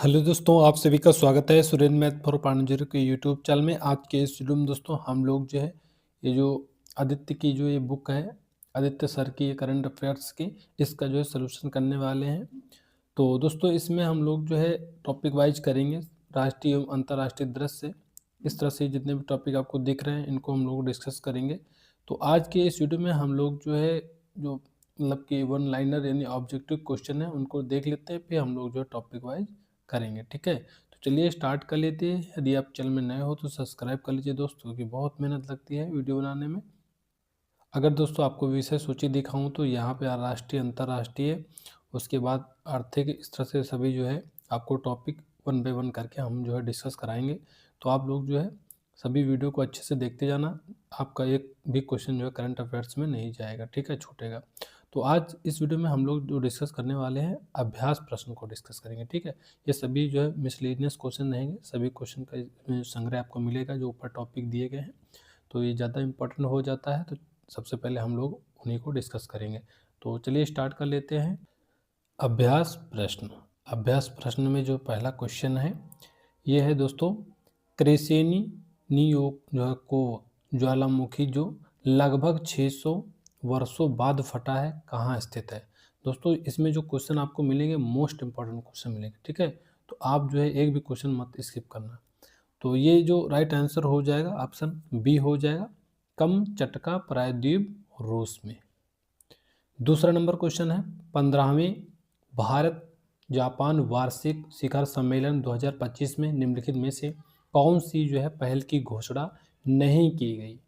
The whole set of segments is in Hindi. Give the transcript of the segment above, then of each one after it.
हेलो दोस्तों, आप सभी का स्वागत है सुरेंद्र मैथ फॉर पांडुचेरी के यूट्यूब चैनल में। आज के इस वीडियो में दोस्तों हम लोग जो है ये जो आदित्य की जो ये बुक है, आदित्य सर की ये करंट अफेयर्स की, इसका जो है सलूशन करने वाले हैं। तो दोस्तों इसमें हम लोग जो है टॉपिक वाइज करेंगे, राष्ट्रीय एवं अंतर्राष्ट्रीय दृश्य से। इस तरह से जितने भी टॉपिक आपको दिख रहे हैं इनको हम लोग डिस्कस करेंगे। तो आज के इस वीडियो में हम लोग जो है जो मतलब कि वन लाइनर यानी ऑब्जेक्टिव क्वेश्चन है उनको देख लेते हैं, फिर हम लोग जो है टॉपिक वाइज करेंगे। ठीक है, तो चलिए स्टार्ट कर लेते हैं। यदि आप चैनल में नए हो तो सब्सक्राइब कर लीजिए दोस्तों, क्योंकि बहुत मेहनत लगती है वीडियो बनाने में। अगर दोस्तों आपको विषय सूची दिखाऊं तो यहाँ पे राष्ट्रीय अंतर्राष्ट्रीय, उसके बाद आर्थिक, इस तरह से सभी जो है आपको टॉपिक वन बाय वन करके हम जो है डिस्कस कराएंगे। तो आप लोग जो है सभी वीडियो को अच्छे से देखते जाना, आपका एक भी क्वेश्चन जो है करंट अफेयर्स में नहीं जाएगा, ठीक है, छूटेगा। तो आज इस वीडियो में हम लोग जो डिस्कस करने वाले हैं अभ्यास प्रश्न को डिस्कस करेंगे। ठीक है, ये सभी जो है मिसलेनियस क्वेश्चन रहेंगे, सभी क्वेश्चन का संग्रह आपको मिलेगा जो ऊपर टॉपिक दिए गए हैं। तो ये ज़्यादा इंपॉर्टेंट हो जाता है, तो सबसे पहले हम लोग उन्हीं को डिस्कस करेंगे। तो चलिए स्टार्ट कर लेते हैं। अभ्यास प्रश्न। अभ्यास प्रश्न में जो पहला क्वेश्चन है ये है दोस्तों, क्रेसेनी नियोग जो है को ज्वालामुखी जो लगभग 600 वर्षों बाद फटा है, कहाँ स्थित है। दोस्तों इसमें जो क्वेश्चन आपको मिलेंगे मोस्ट इंपॉर्टेंट क्वेश्चन मिलेंगे, ठीक है। तो आप जो है एक भी क्वेश्चन मत स्किप करना। तो ये जो राइट आंसर हो जाएगा ऑप्शन बी हो जाएगा, कमचटका प्रायद्वीप रूस में। दूसरा नंबर क्वेश्चन है, 15वें भारत जापान वार्षिक शिखर सम्मेलन 2025 में निम्नलिखित में से कौन सी जो है पहल की घोषणा नहीं की गई।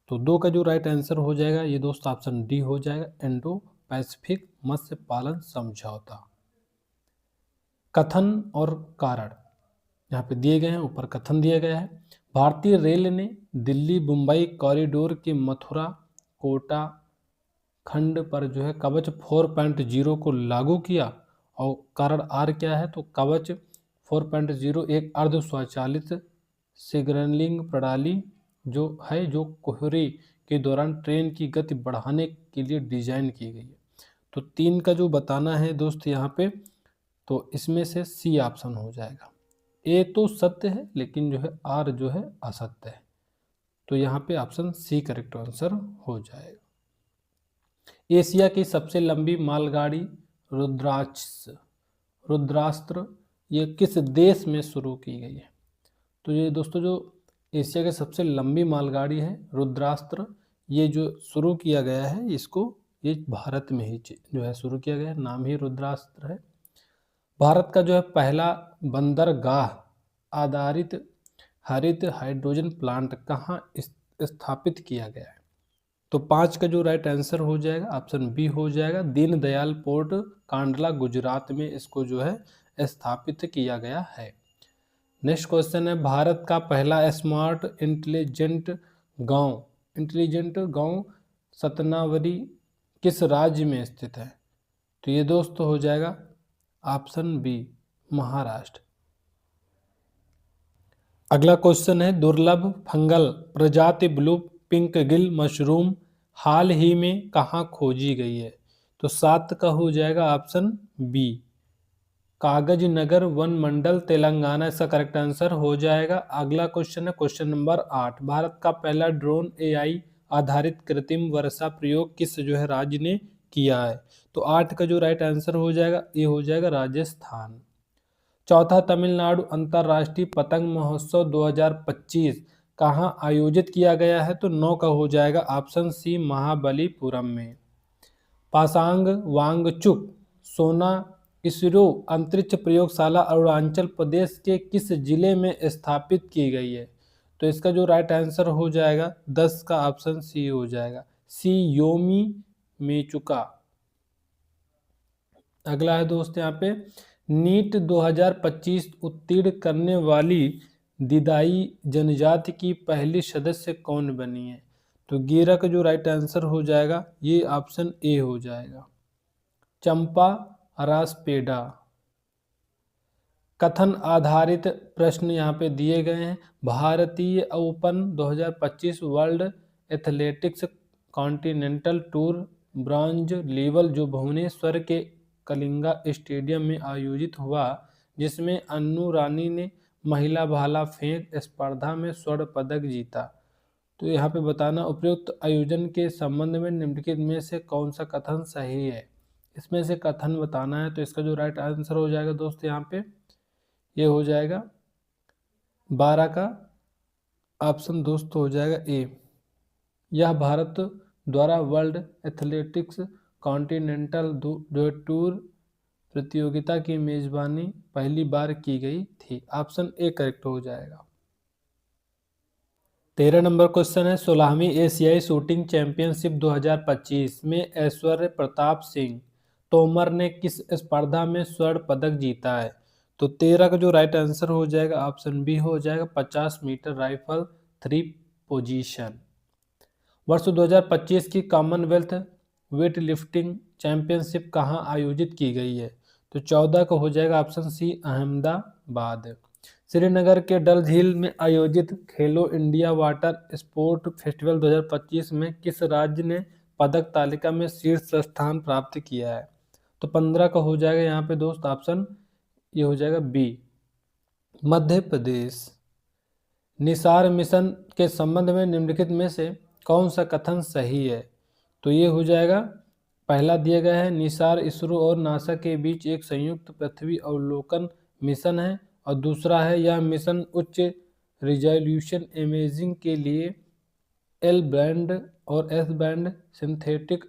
तो दो का जो राइट आंसर हो जाएगा ये दोस्त ऑप्शन डी हो जाएगा, इंडो पैसिफिक मत्स्य पालन समझौता। कथन और कारण यहाँ पे दिए गए हैं, ऊपर कथन दिया गया है। भारतीय रेल ने दिल्ली मुंबई कॉरिडोर के मथुरा कोटा खंड पर जो है कवच 4.0 को लागू किया, और कारण आर क्या है, तो कवच 4.0 एक अर्ध स्वचालित सिग्नलिंग प्रणाली जो है जो कोहरे के दौरान ट्रेन की गति बढ़ाने के लिए डिजाइन की गई है। तो तीन का जो बताना है दोस्त यहाँ पे, तो इसमें से सी ऑप्शन हो जाएगा। ए तो सत्य है लेकिन जो है आर जो है असत्य है, तो यहाँ पे ऑप्शन सी करेक्ट आंसर हो जाएगा। एशिया की सबसे लंबी मालगाड़ी रुद्रास्त्र ये किस देश में शुरू की गई है। तो ये दोस्तों जो एशिया की सबसे लंबी मालगाड़ी है रुद्रास्त्र, ये जो शुरू किया गया है इसको ये भारत में ही जो है शुरू किया गया है, नाम ही रुद्रास्त्र है। भारत का जो है पहला बंदरगाह आधारित हरित हाइड्रोजन प्लांट कहाँ स्थापित किया गया है। तो 5 का जो राइट आंसर हो जाएगा ऑप्शन बी हो जाएगा, दीनदयाल पोर्ट कांडला गुजरात में इसको जो है स्थापित किया गया है। नेक्स्ट क्वेश्चन है, भारत का पहला स्मार्ट इंटेलिजेंट गांव सतनावरी किस राज्य में स्थित है। तो ये दोस्त हो जाएगा ऑप्शन बी महाराष्ट्र। अगला क्वेश्चन है, दुर्लभ फंगल प्रजाति ब्लू पिंक गिल मशरूम हाल ही में कहाँ खोजी गई है। तो 7 का हो जाएगा ऑप्शन बी कागज नगर वन मंडल तेलंगाना, इसका करेक्ट आंसर हो जाएगा। अगला क्वेश्चन है क्वेश्चन नंबर 8, भारत का पहला ड्रोन एआई आधारित कृत्रिम वर्षा प्रयोग किस जो है राज्य ने किया है। तो 8 का जो राइट आंसर हो जाएगा ये हो जाएगा राजस्थान। चौथा, तमिलनाडु अंतर्राष्ट्रीय पतंग महोत्सव 2025 कहाँ आयोजित किया गया है। तो 9 का हो जाएगा ऑप्शन सी महाबलीपुरम में। पासांग वांगचुक सोना इसरो अंतरिक्ष प्रयोगशाला अरुणाचल प्रदेश के किस जिले में स्थापित की गई है। तो इसका जो राइट आंसर हो जाएगा 10 का ऑप्शन सी हो जाएगा, सी योमी मेचुका। अगला है दोस्त यहाँ पे, नीट 2025 उत्तीर्ण करने वाली दिदाई जनजाति की पहली सदस्य कौन बनी है। तो 11 का जो राइट आंसर हो जाएगा ये ऑप्शन ए हो जाएगा, चंपा रासपेडा। कथन आधारित प्रश्न यहाँ पे दिए गए हैं, भारतीय open 2025 world athletics continental tour bronze level जो भुवनेश्वर के कलिंगा स्टेडियम में आयोजित हुआ, जिसमें अन्नू रानी ने महिला भाला फेंक स्पर्धा में स्वर्ण पदक जीता। तो यहाँ पे बताना उपयुक्त आयोजन के संबंध में निम्नलिखित में से कौन सा कथन सही है। इसमें से कथन बताना है, तो इसका जो राइट आंसर हो जाएगा दोस्त यहाँ पे ये हो जाएगा 12 का ऑप्शन दोस्त हो जाएगा ए। यह भारत द्वारा वर्ल्ड एथलेटिक्स कॉन्टिनेंटल टूर प्रतियोगिता की मेजबानी पहली बार की गई थी। ऑप्शन ए करेक्ट हो जाएगा। 13 नंबर क्वेश्चन है 16वीं एशियाई शूटिंग चैंपियनशिप 2025 में ऐश्वर्य प्रताप सिंह तोमर ने किस स्पर्धा में स्वर्ण पदक जीता है। तो 13 का जो राइट आंसर हो जाएगा ऑप्शन बी हो जाएगा 50 मीटर राइफल 3 पोजीशन। वर्ष 2025 की कॉमनवेल्थ वेट लिफ्टिंग चैंपियनशिप कहाँ आयोजित की गई है। तो 14 का हो जाएगा ऑप्शन सी अहमदाबाद। श्रीनगर के डल झील में आयोजित खेलो इंडिया वाटर स्पोर्ट फेस्टिवल 2025 में किस राज्य ने पदक तालिका में शीर्ष स्थान प्राप्त किया है। तो 15 का हो जाएगा यहाँ पे दोस्त ऑप्शन ये हो जाएगा बी मध्य प्रदेश। निसार मिशन के संबंध में निम्नलिखित में से कौन सा कथन सही है। तो ये हो जाएगा पहला दिया गया है निसार इसरो और नासा के बीच एक संयुक्त पृथ्वी अवलोकन मिशन है, और दूसरा है यह मिशन उच्च रिजोल्यूशन इमेजिंग के लिए एल बैंड और S band synthetic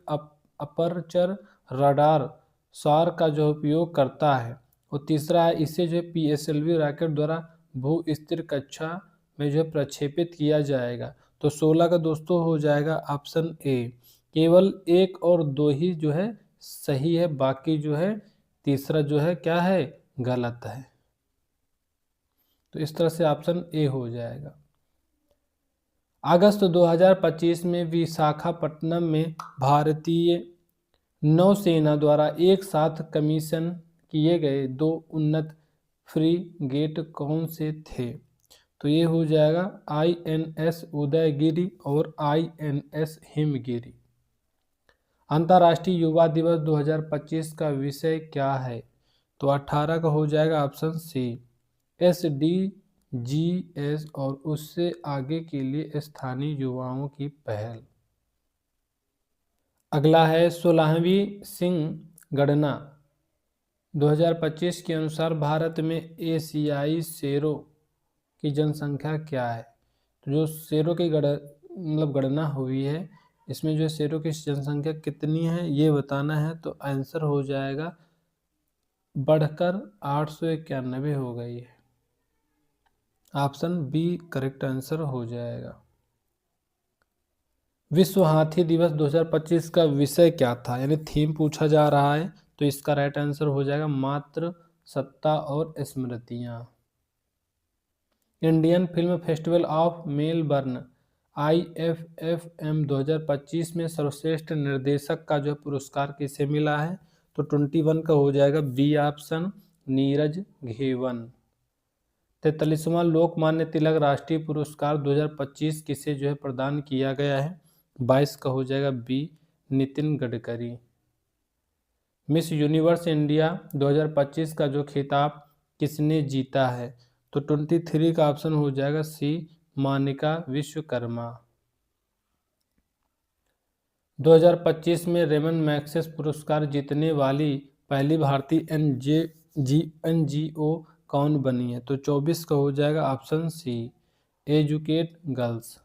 aperture radar सार का जो उपयोग करता है, और तीसरा है इसे जो पीएसएलवी रॉकेट द्वारा भू स्थिर कक्षा में जो प्रक्षेपित किया जाएगा। तो 16 का दोस्तों हो जाएगा ऑप्शन ए। केवल 1 और 2 ही जो है सही है, बाकी जो है तीसरा जो है क्या है गलत है। तो इस तरह से ऑप्शन ए हो जाएगा। अगस्त 2025 में विशाखापट्टनम में भारतीय नौसेना द्वारा एक साथ कमीशन किए गए 2 उन्नत फ्रीगेट कौन से थे। तो ये हो जाएगा INS उदयगिरि और INS हिमगिरि। अंतर्राष्ट्रीय युवा दिवस 2025 का विषय क्या है। तो 18 का हो जाएगा ऑप्शन सी SDGs और उससे आगे के लिए स्थानीय युवाओं की पहल। अगला है 16वीं सिंह गणना 2025 के अनुसार भारत में एशियाई शेरों की जनसंख्या क्या है। तो जो शेरों की गणना हुई है, इसमें जो शेरों की जनसंख्या कितनी है ये बताना है। तो आंसर हो जाएगा बढ़कर 891 हो गई है। ऑप्शन बी करेक्ट आंसर हो जाएगा। विश्व हाथी दिवस 2025 का विषय क्या था, यानी थीम पूछा जा रहा है। तो इसका राइट आंसर हो जाएगा मातृ सत्ता और स्मृतियां। Indian film festival of Melbourne IFFM 2025 में सर्वश्रेष्ठ निर्देशक का जो पुरस्कार किसे मिला है। तो 21 का हो जाएगा बी ऑप्शन नीरज घेवन। 43वां लोकमान्य तिलक राष्ट्रीय पुरस्कार 2025 किसे जो है प्रदान किया गया है। 22 का हो जाएगा B Nitin Gadkari. Miss Universe India 2025 का जो खिताब किसने जीता है। तो 23 का ऑप्शन हो जाएगा सी मानिका विश्वकर्मा। 2025 में रेमन मैग्सेस पुरस्कार जीतने वाली पहली भारतीय NGO कौन बनी है। तो 24 का हो जाएगा ऑप्शन सी एजुकेट गर्ल्स।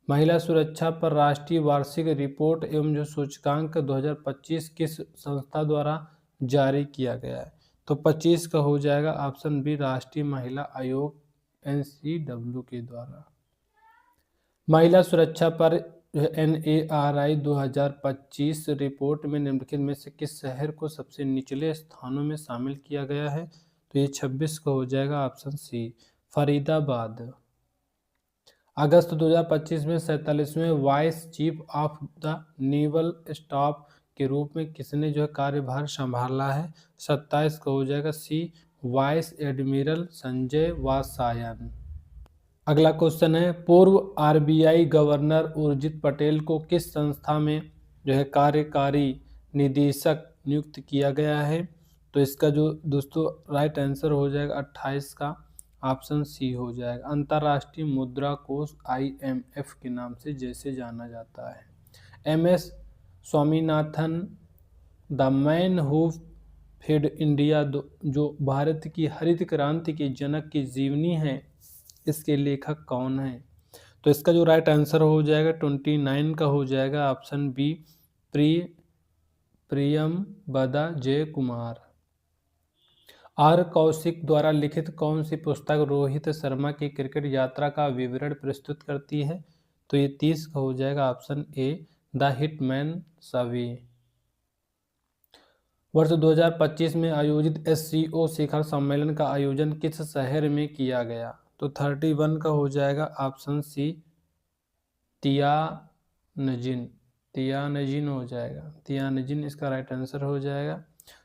महिला सुरक्षा पर राष्ट्रीय वार्षिक रिपोर्ट एवं जो सूचकांक 2025 किस संस्था द्वारा जारी किया गया है। तो 25 का हो जाएगा ऑप्शन बी राष्ट्रीय महिला आयोग NCW के द्वारा। महिला सुरक्षा पर NARI 2025 रिपोर्ट में निम्नलिखित में से किस शहर को सबसे निचले स्थानों में शामिल किया गया है। तो ये 26 का हो जाएगा ऑप्शन सी फरीदाबाद। अगस्त 2025 में 47वें vice chief of the naval staff के रूप में किसने जो है कार्यभार संभाला है। 27 का हो जाएगा सी वाइस एडमिरल संजय वात्सायन। अगला क्वेश्चन है पूर्व RBI गवर्नर उर्जित पटेल को किस संस्था में जो है कार्यकारी निदेशक नियुक्त किया गया है। तो इसका जो दोस्तों राइट आंसर हो जाएगा 28 का ऑप्शन सी हो जाएगा। अंतर्राष्ट्रीय मुद्रा कोष IMF के नाम से जैसे जाना जाता है। MS Swaminathan the man who fed India जो भारत की हरित क्रांति के जनक की जीवनी है, इसके लेखक कौन है? तो इसका जो राइट आंसर हो जाएगा 29 का हो जाएगा option B Priyamvada Jaikumar. R Kaushik द्वारा लिखित कौन सी पुस्तक रोहित शर्मा की क्रिकेट यात्रा का विवरण प्रस्तुत करती है? तो ये 30 का हो जाएगा ऑप्शन ए द हिटमैन सवी। वर्ष 2025 में आयोजित SCO शिखर सम्मेलन का आयोजन किस शहर में किया गया? तो 31 का हो जाएगा ऑप्शन सी तियानजिन। तियानजिन हो जाएगा, तियानजिन इसका राइट आंसर हो जाएगा।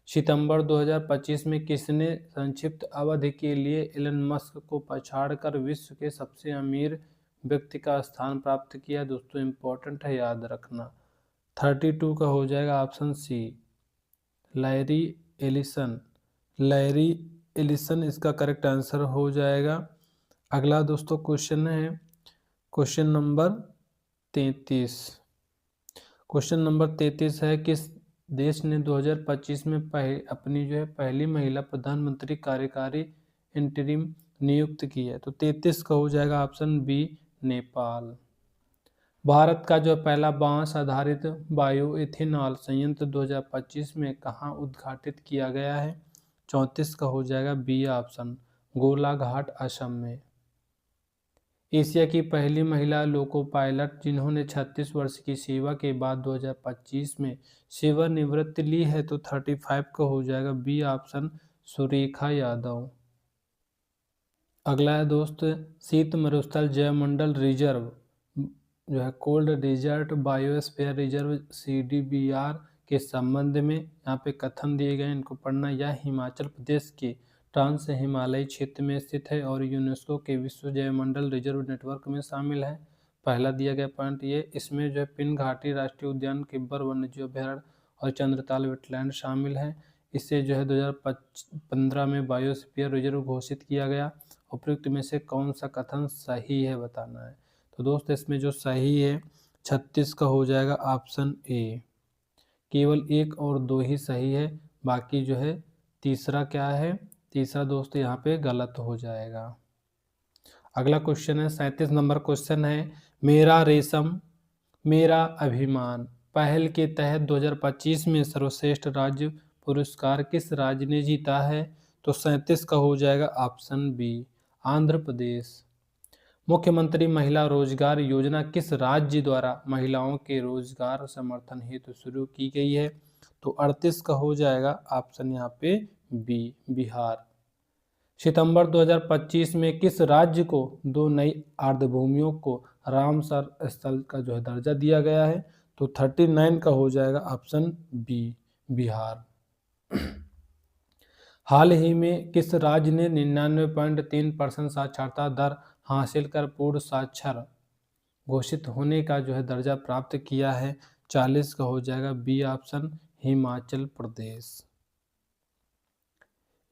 सितंबर 2025 में किसने संक्षिप्त अवधि के लिए एलन मस्क को पछाड़कर विश्व के सबसे अमीर व्यक्ति का स्थान प्राप्त किया? दोस्तों इंपॉर्टेंट है, याद रखना। 32 का हो जाएगा option C Larry Ellison. Larry Ellison इसका करेक्ट आंसर हो जाएगा। अगला दोस्तों क्वेश्चन है क्वेश्चन नंबर 33। क्वेश्चन नंबर 33 है किस देश ने 2025 में अपनी जो है पहली महिला प्रधानमंत्री कार्यकारी इंटरिम नियुक्त की है? तो 33 का हो जाएगा ऑप्शन बी नेपाल। भारत का जो पहला बांस आधारित बायो इथेनॉल संयंत्र 2025 में कहाँ उद्घाटित किया गया है? 34 का हो जाएगा बी ऑप्शन गोलाघाट असम में। एशिया की पहली महिला लोको पायलट जिन्होंने 36 वर्ष की सेवा के बाद 2025 में सेवानिवृत्ति ली है? तो 35 का हो जाएगा बी ऑप्शन सुरेखा यादव। अगला है दोस्त शीत मरुस्थल जैवमंडल रिजर्व जो है cold desert biosphere reserve CDBR के संबंध में यहाँ पे कथन दिए गए, इनको पढ़ना। यह हिमाचल प्रदेश के ट्रांस हिमालयी क्षेत्र में स्थित है और यूनेस्को के विश्व जैवमंडल रिजर्व नेटवर्क में शामिल है। पहला दिया गया पॉइंट ये। इसमें जो है पिन घाटी राष्ट्रीय उद्यान, किब्बर वन्यजीव अभयारण्य और चंद्रताल वेटलैंड शामिल है। इसे जो है 2015 में बायोस्फीयर रिजर्व घोषित किया गया। उपयुक्त में से कौन सा कथन सही है बताना है। तो दोस्त इसमें जो सही है 36 का हो जाएगा ऑप्शन ए। केवल 1 और 2 ही सही है, बाकी जो है तीसरा क्या है, तीसरा दोस्त यहाँ पे गलत हो जाएगा। अगला क्वेश्चन है 37 नंबर क्वेश्चन है मेरा रेशम मेरा अभिमान पहल के तहत 2025 में सर्वश्रेष्ठ राज्य पुरस्कार किस राज्य ने जीता है? तो 37 का हो जाएगा ऑप्शन बी आंध्र प्रदेश। मुख्यमंत्री महिला रोजगार योजना किस राज्य द्वारा महिलाओं के रोजगार समर्थन हेतु शुरू की गई है? तो 38 का हो जाएगा ऑप्शन यहाँ पे बी बिहार। सितंबर 2025 में किस राज्य को 2 नई आर्द्रभूमियों को रामसर स्थल का जो है दर्जा दिया गया है? तो 39 का हो जाएगा ऑप्शन बी बिहार। हाल ही में किस राज्य ने 99.3% साक्षरता दर हासिल कर पूर्ण साक्षर घोषित होने का जो है दर्जा प्राप्त किया है? 40 का हो जाएगा B option Himachal Pradesh.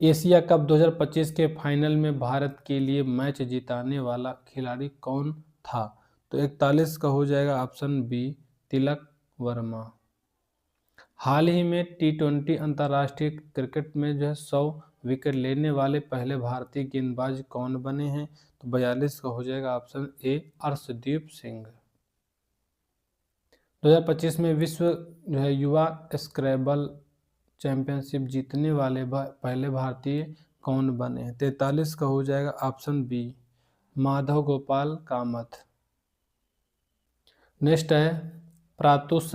Asia cup 2025 के फाइनल में भारत के लिए मैच जिताने वाला खिलाड़ी कौन था? तो 41 का हो जाएगा ऑप्शन बी तिलक वर्मा। हाल ही में T20 अंतर्राष्ट्रीय क्रिकेट में जो है 100 विकेट लेने वाले पहले भारतीय गेंदबाज कौन बने हैं? तो 42 का हो जाएगा ऑप्शन ए अर्शदीप सिंह। 2025 में विश्व जो है युवा स्क्रैबल चैंपियनशिप जीतने वाले पहले भारतीय कौन बने हैं? 43 का हो जाएगा option B Madhav Gopal Kamath. Next है प्रातुष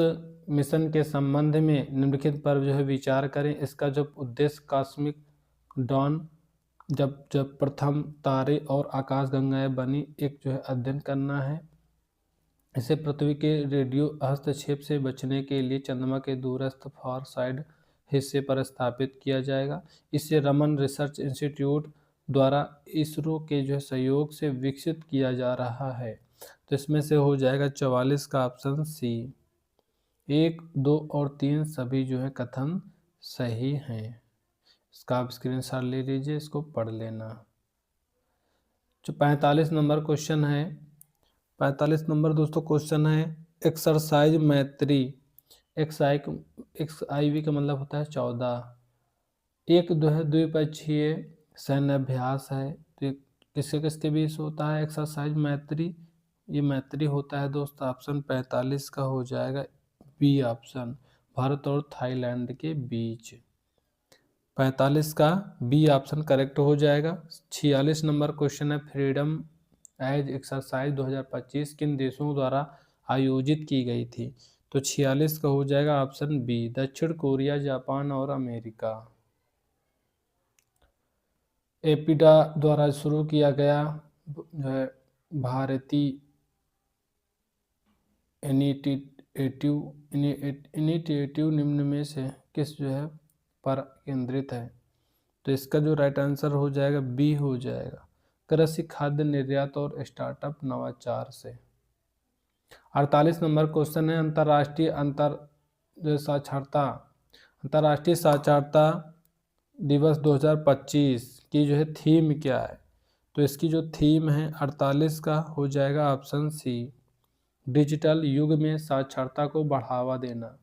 मिशन के संबंध में निम्नलिखित पर जो है विचार करें। इसका जो उद्देश्य कॉस्मिक डॉन जब प्रथम तारे और आकाशगंगाएं बनी एक जो है अध्ययन करना है। इसे पृथ्वी के रेडियो हस्तक्षेप से बचने के लिए चंद्रमा के दूरस्थ फार साइड हिस्से पर स्थापित किया जाएगा। इसे रमन रिसर्च इंस्टीट्यूट द्वारा इसरो के जो है सहयोग से विकसित किया जा रहा है। तो इसमें से हो जाएगा 44 का ऑप्शन सी। 1, 2 और 3 सभी जो है कथन सही हैं। इसका आप स्क्रीनशॉट ले लीजिए, इसको पढ़ लेना। जो 45 नंबर क्वेश्चन है, 45 नंबर दोस्तों क्वेश्चन है एक्सरसाइज मैत्री। XIV का मतलब होता है 14। एक द्विपक्षीय सैन्य अभ्यास है। तो किसके किसके बीच होता है एक्सरसाइज मैत्री? ये मैत्री होता है दोस्त ऑप्शन 45 का हो जाएगा बी ऑप्शन, भारत और थाईलैंड के बीच। 45 का बी ऑप्शन करेक्ट हो जाएगा। 46 नंबर क्वेश्चन है फ्रीडम एज एक्सरसाइज 2025 किन देशों द्वारा आयोजित की गई थी? तो 46 का हो जाएगा ऑप्शन बी, दक्षिण कोरिया, जापान और अमेरिका। एपिडा द्वारा शुरू किया गया जो है भारतीय इनिशिएटिव निम्न में से किस जो है पर केंद्रित है? तो इसका जो राइट आंसर हो जाएगा बी हो जाएगा, कृषि, खाद्य निर्यात और स्टार्टअप नवाचार से। 48 नंबर क्वेश्चन है अंतर्राष्ट्रीय साक्षरता दिवस 2025 की जो है थीम क्या है? तो इसकी जो थीम है 48 का हो जाएगा ऑप्शन सी, डिजिटल युग में साक्षरता को बढ़ावा देना।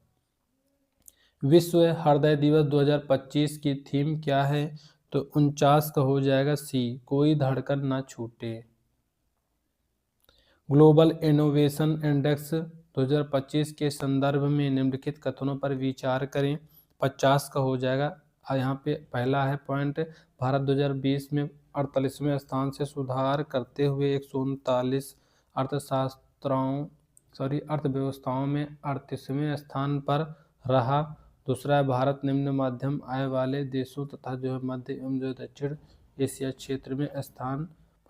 विश्व हृदय दिवस 2025 की थीम क्या है? तो 49 का हो जाएगा सी, कोई धड़कन ना छूटे। ग्लोबल इनोवेशन इंडेक्स 2025 के संदर्भ में निम्नलिखित कथनों पर विचार करें। 50 का हो जाएगा। यहाँ पे पहला है पॉइंट, भारत 2020 में 48वें स्थान से सुधार करते हुए 139 अर्थव्यवस्थाओं में 38वें स्थान पर रहा। दूसरा है भारत निम्न मध्यम आय वाले देशों तथा जो है मध्य एवं जो दक्षिण एशिया क्षेत्र में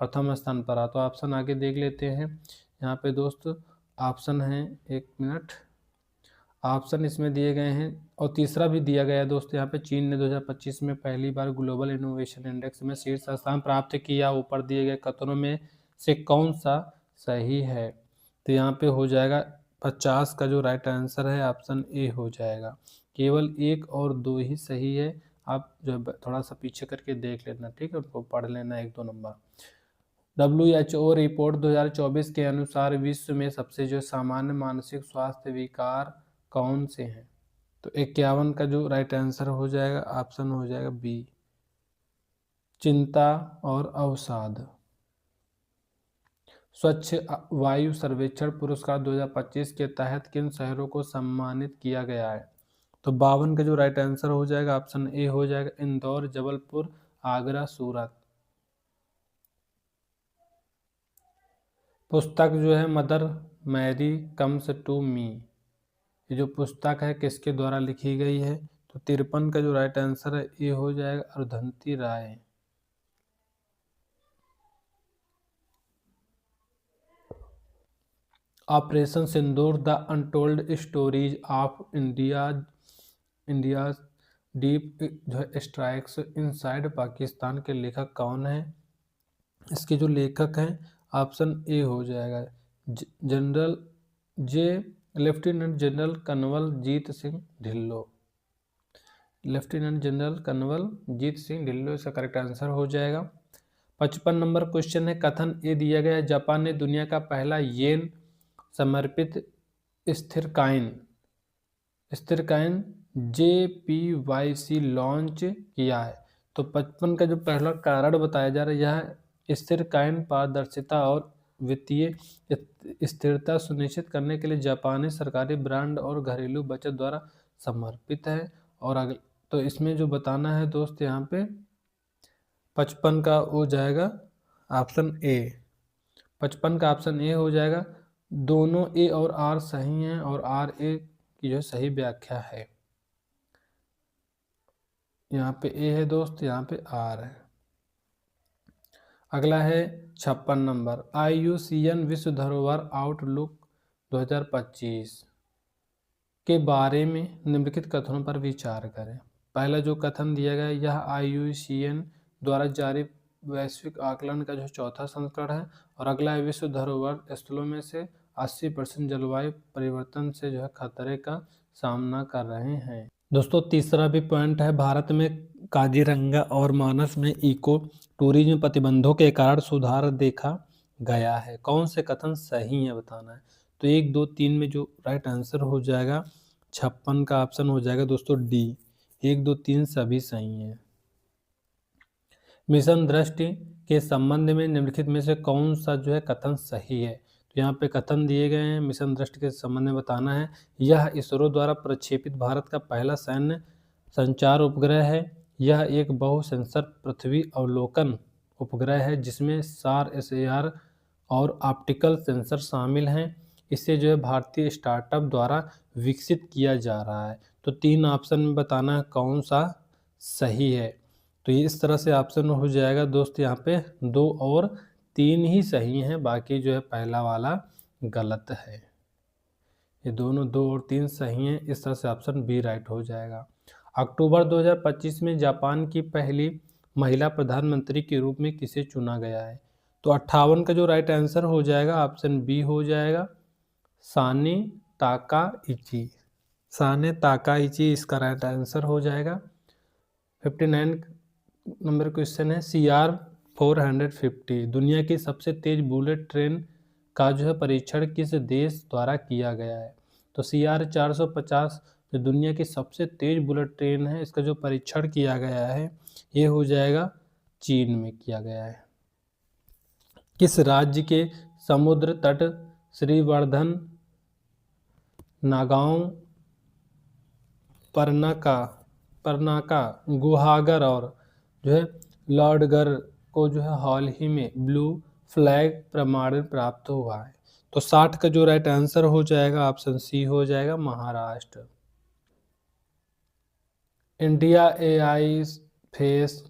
प्रथम स्थान पर रहा। तो ऑप्शन आगे देख लेते हैं। यहाँ पे दोस्त ऑप्शन है, एक मिनट, ऑप्शन इसमें दिए गए हैं और तीसरा भी दिया गया है दोस्त। यहाँ पे चीन ने 2025 में पहली बार ग्लोबल इनोवेशन इंडेक्स में शीर्ष स्थान प्राप्त किया। ऊपर दिए गए कथनों में से कौन सा सही है? तो यहाँ पे हो जाएगा 50 का जो राइट आंसर है ऑप्शन ए हो जाएगा। केवल 1 और 2 ही सही है। आप जो थोड़ा सा पीछे करके देख लेना, ठीक है, उनको पढ़ लेना 1-2 नंबर। WHO रिपोर्ट 2024 के अनुसार विश्व में सबसे जो सामान्य मानसिक स्वास्थ्य विकार कौन से हैं? तो 51 का जो राइट आंसर हो जाएगा ऑप्शन हो जाएगा बी, चिंता और अवसाद। स्वच्छ वायु सर्वेक्षण पुरस्कार 2025 के तहत किन शहरों को सम्मानित किया गया है? तो 52 का जो राइट आंसर हो जाएगा ऑप्शन ए हो जाएगा, इंदौर, जबलपुर, आगरा, सूरत। पुस्तक जो है Mother Mary comes to me, ये जो पुस्तक है किसके द्वारा लिखी गई है? तो 53 का जो राइट आंसर है ये हो जाएगा Arundhati Roy. Operation Sindoor the untold stories of India deep जो है स्ट्राइक्स इनसाइड पाकिस्तान के लेखक कौन है? इसके जो लेखक हैं ऑप्शन ए हो जाएगा, general J lieutenant general Kanwaljit Singh Dhillon. Lieutenant general Kanwaljit Singh Dhillon इसका करेक्ट आंसर हो जाएगा। 55 नंबर क्वेश्चन है, कथन ए दिया गया है, जापान ने दुनिया का पहला येन समर्पित स्थिरकॉइन JPYC लॉन्च किया है। तो 55 का जो पहला कारण बताया जा रहा है, यह स्थिरकॉइन पारदर्शिता और वित्तीय स्थिरता सुनिश्चित करने के लिए जापानी सरकारी ब्रांड और घरेलू बचत द्वारा समर्पित है। और अगले तो इसमें जो बताना है दोस्त यहाँ पे 55 का हो जाएगा ऑप्शन ए, 55 का ऑप्शन ए हो जाएगा। दोनों ए और आर सही हैं और आर ए की जो सही व्याख्या है। यहाँ पे ए है दोस्त, यहाँ पे आर है। अगला है 56 नंबर, IUCN विश्व धरोहर आउटलुक 2025 के बारे में निम्नलिखित कथनों पर विचार करें। पहला जो कथन दिया गया है, यह IUCN द्वारा जारी वैश्विक आकलन का जो चौथा संस्करण है। और अगला है, विश्व धरोहर स्थलों में से 80% जलवायु परिवर्तन से जो है खतरे का सामना कर रहे हैं। दोस्तों तीसरा भी पॉइंट है, भारत में काजीरंगा और मानस में इको टूरिज्म प्रतिबंधों के कारण सुधार देखा गया है। कौन से कथन सही है बताना है। तो 1, 2, 3 में जो राइट आंसर हो जाएगा 56 का ऑप्शन हो जाएगा दोस्तों डी। 1, 2, 3 सभी सही हैं। मिशन दृष्टि के संबंध में निम्नलिखित में से कौन सा जो है कथन सही है। तो यहाँ पे कथन दिए गए हैं, मिशन दृष्टि के संबंध में बताना है। यह इसरो द्वारा प्रक्षेपित भारत का पहला सैन्य संचार उपग्रह है। यह एक बहु सेंसर पृथ्वी अवलोकन उपग्रह है जिसमें सार SAR और ऑप्टिकल सेंसर शामिल हैं। इसे जो है भारतीय स्टार्टअप द्वारा विकसित किया जा रहा है। तो 3 ऑप्शन में बताना है कौन सा सही है। तो ये इस तरह से ऑप्शन हो जाएगा दोस्त, यहाँ पे 2 और 3 ही सही हैं, बाकी जो है पहला वाला गलत है। ये दोनों 2 और 3 सही हैं, इस तरह से ऑप्शन बी राइट हो जाएगा। अक्टूबर 2025 में जापान की पहली महिला प्रधानमंत्री के रूप में किसे चुना गया है। तो 58 का जो राइट आंसर हो जाएगा ऑप्शन बी हो जाएगा, साने ताकाइची। साने ताकाइची इसका राइट आंसर हो जाएगा। 59 नंबर क्वेश्चन है, CR-450 दुनिया की सबसे तेज बुलेट ट्रेन का जो है परीक्षण किस देश द्वारा किया गया है। तो CR-450 जो दुनिया की सबसे तेज बुलेट ट्रेन है, इसका जो परीक्षण किया गया है ये हो जाएगा चीन में किया गया है। किस राज्य के समुद्र तट श्रीवर्धन, नागांव, परनाका, गुहागर और जो है लॉर्डगर को जो है हाल ही में ब्लू फ्लैग प्रमाणन प्राप्त हुआ है। तो 60 का जो राइट आंसर हो जाएगा ऑप्शन सी हो जाएगा, Maharashtra. India AI face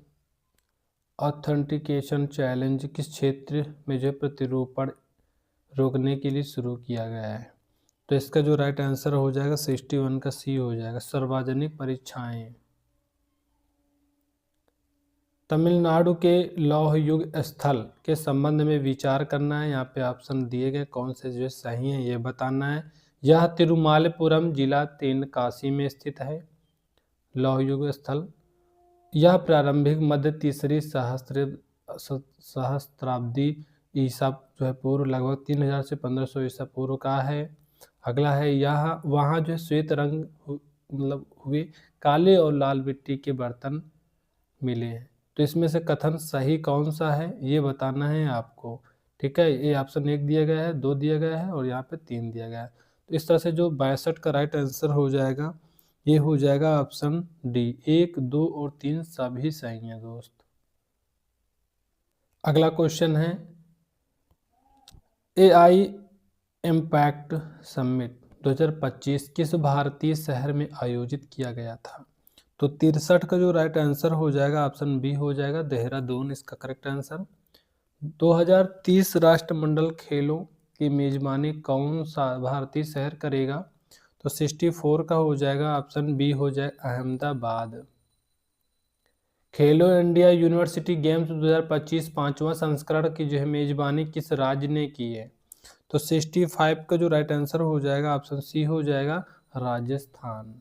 authentication challenge किस क्षेत्र में जो प्रतिरूपण रोकने के लिए शुरू किया गया है। तो इसका जो राइट आंसर हो जाएगा 61 का सी हो जाएगा, सार्वजनिक परीक्षाएं। तमिलनाडु के लौह युग स्थल के संबंध में विचार करना है। यहाँ पे ऑप्शन दिए गए कौन से जो सही है ये बताना है। यह तिरुमालपुरम जिला तेनकासी में स्थित है लौह युग स्थल। यह प्रारंभिक मध्य तीसरी सहस्त्राब्दी ईसा जो है पूर्व लगभग 3000 से 1500 ईसा पूर्व का है। अगला है, यह वहाँ जो श्वेत रंग मतलब हुए काले और लाल मिट्टी के बर्तन मिले हैं। तो इसमें से कथन सही कौन सा है ये बताना है आपको। ठीक है, ये ऑप्शन 1 दिया गया है, 2 दिया गया है और यहाँ पे 3 दिया गया है। तो इस तरह से जो 62 का राइट आंसर हो जाएगा ये हो जाएगा ऑप्शन डी। 1, 2 और 3 सभी सही है दोस्त। अगला क्वेश्चन है, AI इम्पैक्ट समिट 2025 किस भारतीय शहर में आयोजित किया गया था। तो 63 का जो राइट आंसर हो जाएगा ऑप्शन बी हो जाएगा, देहरादून इसका करेक्ट आंसर। 2030 राष्ट्रमंडल खेलों की मेजबानी कौन सा भारतीय शहर करेगा। तो 64 का हो जाएगा ऑप्शन बी हो जाए, अहमदाबाद। खेलो इंडिया यूनिवर्सिटी गेम्स 2025 5वां संस्करण की जो है मेजबानी किस राज्य ने की है। तो 65 का जो राइट आंसर हो जाएगा ऑप्शन सी हो जाएगा, राजस्थान।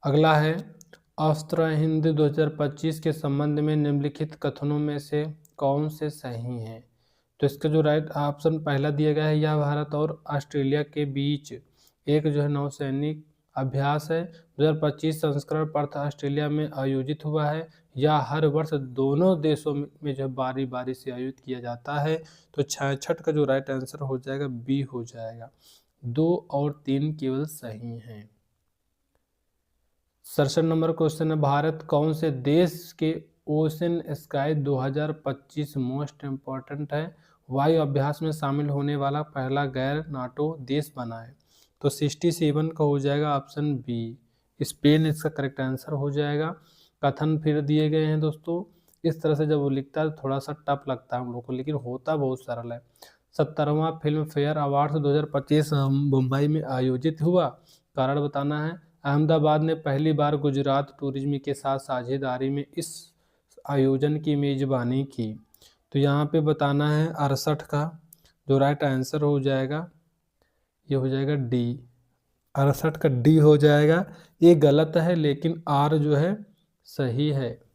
अगला है, अस्त्र हिंद 2025 के संबंध में निम्नलिखित कथनों में से कौन से सही हैं। तो इसका जो राइट ऑप्शन पहला दिया गया है, यह भारत और ऑस्ट्रेलिया के बीच एक जो है नौसैनिक अभ्यास है। 2025 संस्करण पर्थ ऑस्ट्रेलिया में आयोजित हुआ है। यह हर वर्ष दोनों देशों में जो बारी बारी से आयोजित किया जाता है। तो 66 का जो राइट आंसर हो जाएगा बी हो जाएगा। 2 और 3 केवल सही हैं। 67 नंबर क्वेश्चन है, भारत कौन से देश के ओशन स्काई 2025 मोस्ट इम्पॉर्टेंट है वायु अभ्यास में शामिल होने वाला पहला गैर नाटो देश बना है। तो 67 का हो जाएगा ऑप्शन बी, स्पेन इसका करेक्ट आंसर हो जाएगा। कथन फिर दिए गए हैं दोस्तों, इस तरह से जब वो लिखता है थोड़ा सा टफ लगता है हम लोग को, लेकिन होता बहुत सरल है। 70वां फिल्म फेयर अवार्ड 2025 मुंबई में आयोजित हुआ, कारण बताना है। अहमदाबाद ने पहली बार गुजरात टूरिज्म के साथ साझेदारी में इस आयोजन की मेजबानी की। तो यहाँ पे बताना है 68 का जो राइट आंसर हो जाएगा ये हो जाएगा डी। 68 का डी हो जाएगा। ये गलत है लेकिन आर जो है सही है।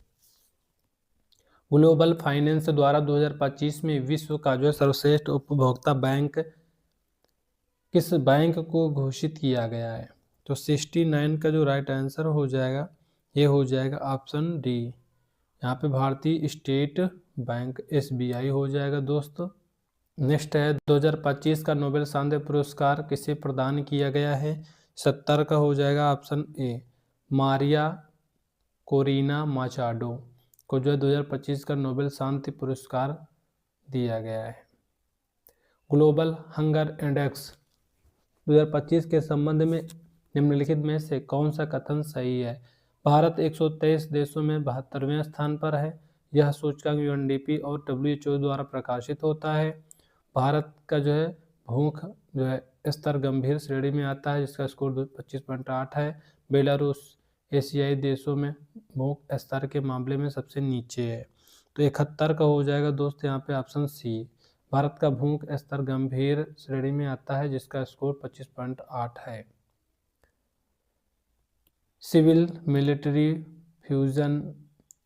ग्लोबल फाइनेंस द्वारा 2025 में विश्व का जो है सर्वश्रेष्ठ उपभोक्ता बैंक किस बैंक को घोषित किया गया है? तो 69 का जो राइट आंसर हो जाएगा ये हो जाएगा ऑप्शन डी। यहाँ पे भारतीय स्टेट बैंक SBI हो जाएगा दोस्तों। नेक्स्ट है 2025 का नोबेल शांति पुरस्कार किसे प्रदान किया गया है? 70 का हो जाएगा ऑप्शन ए, मारिया कोरिना माचाडो को जो है 2025 का नोबेल शांति पुरस्कार दिया गया है। ग्लोबल हंगर इंडेक्स 2025 के संबंध में निम्नलिखित में से कौन सा कथन सही है? भारत 123 देशों में 72वें स्थान पर है। यह सूचकांक UNDP और WHO द्वारा प्रकाशित होता है। भारत का जो है भूख जो है स्तर गंभीर श्रेणी में आता है जिसका स्कोर 25.8 है। बेलारूस एशियाई देशों में भूख स्तर के मामले में सबसे नीचे है। तो 71 का हो जाएगा दोस्त यहाँ पे ऑप्शन सी। भारत का भूख स्तर गंभीर श्रेणी में आता है जिसका स्कोर 25.8 है। Civil military fusion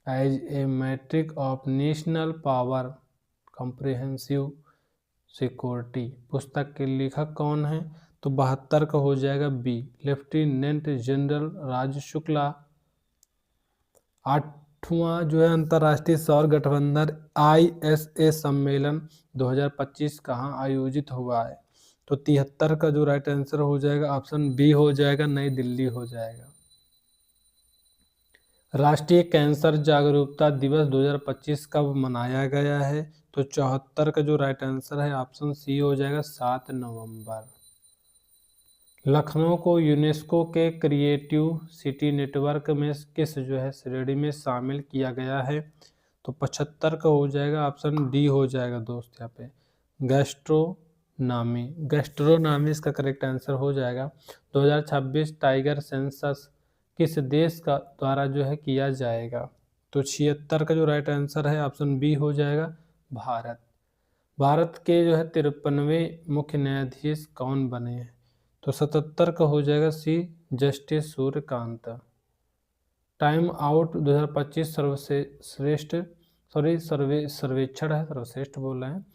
as a metric of national power comprehensive security पुस्तक के लेखक कौन है? तो 72 का हो जाएगा बी, लेफ्टिनेंट जनरल राज शुक्ला। 8वां जो है अंतर्राष्ट्रीय सौर गठबंधन ISA सम्मेलन 2025 कहाँ आयोजित हुआ है? तो 73 का जो राइट आंसर हो जाएगा ऑप्शन बी हो जाएगा, नई दिल्ली हो जाएगा। राष्ट्रीय कैंसर जागरूकता दिवस 2025 कब मनाया गया है? तो 74 का जो राइट आंसर है ऑप्शन सी हो जाएगा, 7 नवंबर। लखनऊ को यूनेस्को के क्रिएटिव सिटी नेटवर्क में किस जो है श्रेणी में शामिल किया गया है? तो 75 का हो जाएगा ऑप्शन डी हो जाएगा दोस्त। यहाँ पे गैस्ट्रोनॉमी इसका करेक्ट आंसर हो जाएगा। 2026 टाइगर सेंसस किस देश का द्वारा जो है किया जाएगा? तो 76 का जो राइट आंसर है ऑप्शन बी हो जाएगा, भारत। भारत के जो है 53वें मुख्य न्यायाधीश कौन बने हैं? तो 77 का हो जाएगा सी, जस्टिस सूर्यकांत। टाइम आउट 2025 सर्वेक्षण है, सर्वश्रेष्ठ बोल रहे हैं।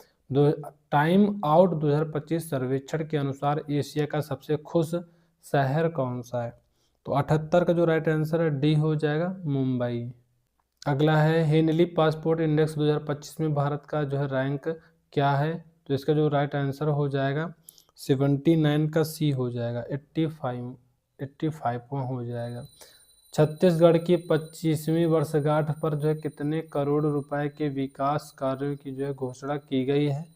टाइम आउट 2025 सर्वेक्षण के अनुसार एशिया का सबसे खुश शहर कौन सा है? तो 78 का जो राइट आंसर है डी हो जाएगा, मुंबई। अगला है हेनली पासपोर्ट इंडेक्स 2025 में भारत का जो है रैंक क्या है? तो इसका जो राइट आंसर हो जाएगा 79 का सी हो जाएगा, 85वां हो जाएगा। छत्तीसगढ़ की 25वीं वर्षगांठ पर जो है कितने करोड़ रुपए के विकास कार्यों की जो है घोषणा की गई है?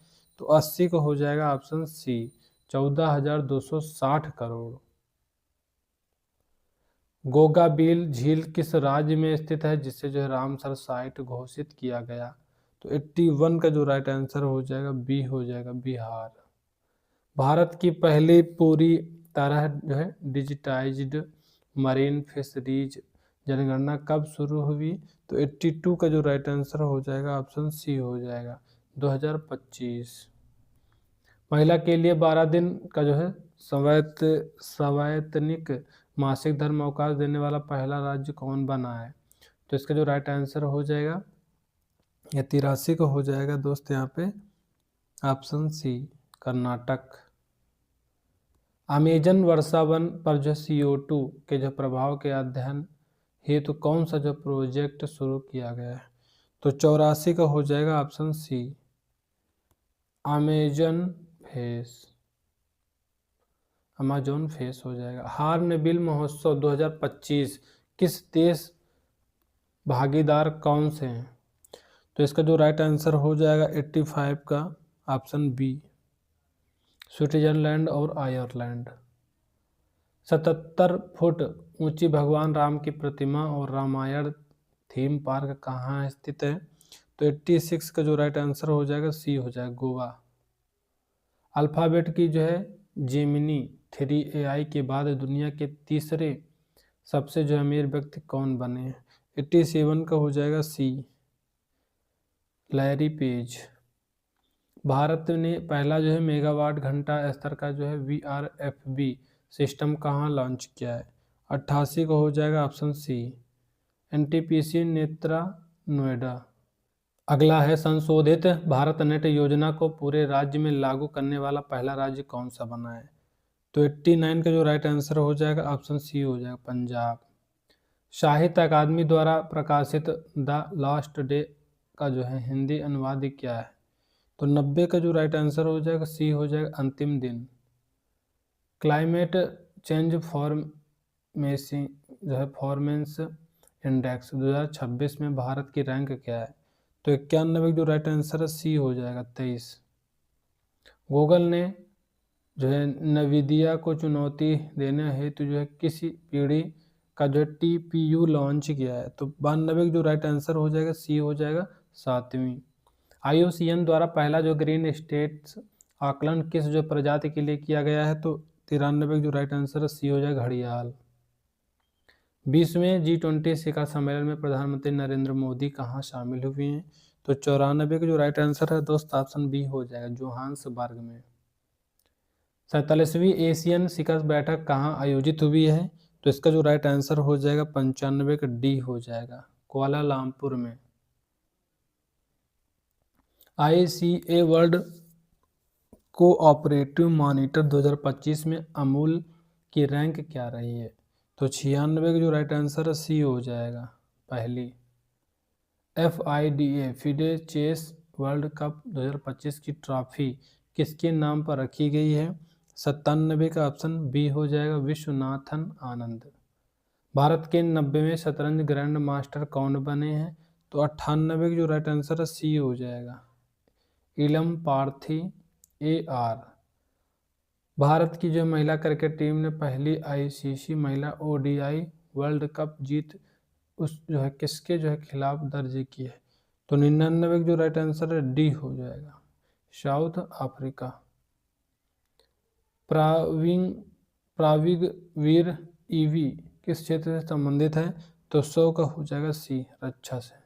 तो 80 को हो जाएगा ऑप्शन सी, 14,260 करोड़। गोगाबिल झील किस राज्य में स्थित है जिसे जो है रामसर साइट घोषित किया गया? तो 81 का जो राइट आंसर हो जाएगा बी हो जाएगा, बिहार। भारत की पहली पूरी तरह जो है डिजिटाइज्ड मरीन फिशरीज जनगणना कब शुरू हुई? तो 82 का जो राइट आंसर हो जाएगा ऑप्शन सी हो जाएगा, 2025। महिला के लिए 12 दिन का जो है सवैतनिक मासिक धर्म अवकाश देने वाला पहला राज्य कौन बना है? तो इसका जो राइट आंसर हो जाएगा या 83 को हो जाएगा दोस्त यहाँ पे ऑप्शन सी, कर्नाटक। अमेजन वर्षावन पर जो CO2 के जो प्रभाव के अध्ययन हेतु कौन सा जो प्रोजेक्ट शुरू किया गया है? तो 84 का हो जाएगा ऑप्शन सी, अमेजन फेस हो जाएगा। हार्नबिल महोत्सव 2025 किस देश भागीदार कौन से हैं? तो इसका जो राइट आंसर हो जाएगा 85 का ऑप्शन बी, स्विट्जरलैंड और आयरलैंड। 77 फुट ऊंची भगवान राम की प्रतिमा और रामायण थीम पार्क कहाँ स्थित है? तो 86 का जो राइट आंसर हो जाएगा सी हो जाएगा, गोवा। अल्फाबेट की जो है जेमिनी 3 AI के बाद दुनिया के तीसरे सबसे जो अमीर व्यक्ति कौन बने हैं? 87 का हो जाएगा सी, लैरी पेज। भारत ने पहला जो है मेगावाट घंटा स्तर का जो है VRFB सिस्टम कहाँ लॉन्च किया है? 88 को हो जाएगा option C, NTPC Netra, Noida. अगला है संशोधित भारत नेट योजना को पूरे राज्य में लागू करने वाला पहला राज्य कौन सा बना है? तो 89 का जो राइट आंसर हो जाएगा ऑप्शन सी हो जाएगा, पंजाब। साहित्य अकादमी द्वारा प्रकाशित द लास्ट डे का जो है हिंदी अनुवाद क्या है? तो 90 का जो राइट आंसर हो जाएगा सी हो जाएगा, अंतिम दिन। क्लाइमेट चेंज फॉर्मेसी जो है फॉर्मेंस इंडेक्स 2026 में भारत की रैंक क्या है? तो 91 जो राइट आंसर है सी हो जाएगा, 23। गूगल ने जो है नवीदिया को चुनौती देने हेतु जो है किसी पीढ़ी का जो है TPU लॉन्च किया है? तो 92 जो राइट आंसर हो जाएगा सी हो जाएगा, 7वीं। IUCN द्वारा पहला जो ग्रीन स्टेट्स आकलन किस जो प्रजाति के लिए किया गया है? तो 93 जो राइट आंसर है सी हो जाएगा, घड़ियाल। 20वें G20 शिखर सम्मेलन में प्रधानमंत्री नरेंद्र मोदी कहाँ शामिल हुए हैं? तो 94 का जो राइट आंसर है दोस्त ऑप्शन बी हो जाएगा, जोहान्सबर्ग में। 47वीं एशियन शिखर बैठक कहाँ आयोजित हुई है? तो इसका जो राइट आंसर हो जाएगा 95 का डी हो जाएगा, कुआलालंपुर में। ICA वर्ल्ड कोऑपरेटिव मॉनिटर 2025 में अमूल की रैंक क्या रही है? तो 96 का जो राइट आंसर है सी हो जाएगा, पहली। FIDA FIDE chess world cup 2025 की ट्रॉफी किसके नाम पर रखी गई है? 97 का ऑप्शन बी हो जाएगा, विश्वनाथन आनंद। भारत के 90वें शतरंज ग्रैंड मास्टर कौन बने हैं? तो 98 का जो राइट आंसर है सी हो जाएगा, इलम पार्थी AR। भारत की जो महिला क्रिकेट टीम ने पहली ICC महिला ODI वर्ल्ड कप जीत उस जो है किसके जो है खिलाफ दर्ज की है? तो 99 जो राइट आंसर है डी हो जाएगा, साउथ अफ्रीका। प्राविगवीर EV किस क्षेत्र से संबंधित है? तो 100 का हो जाएगा सी, रक्षा से।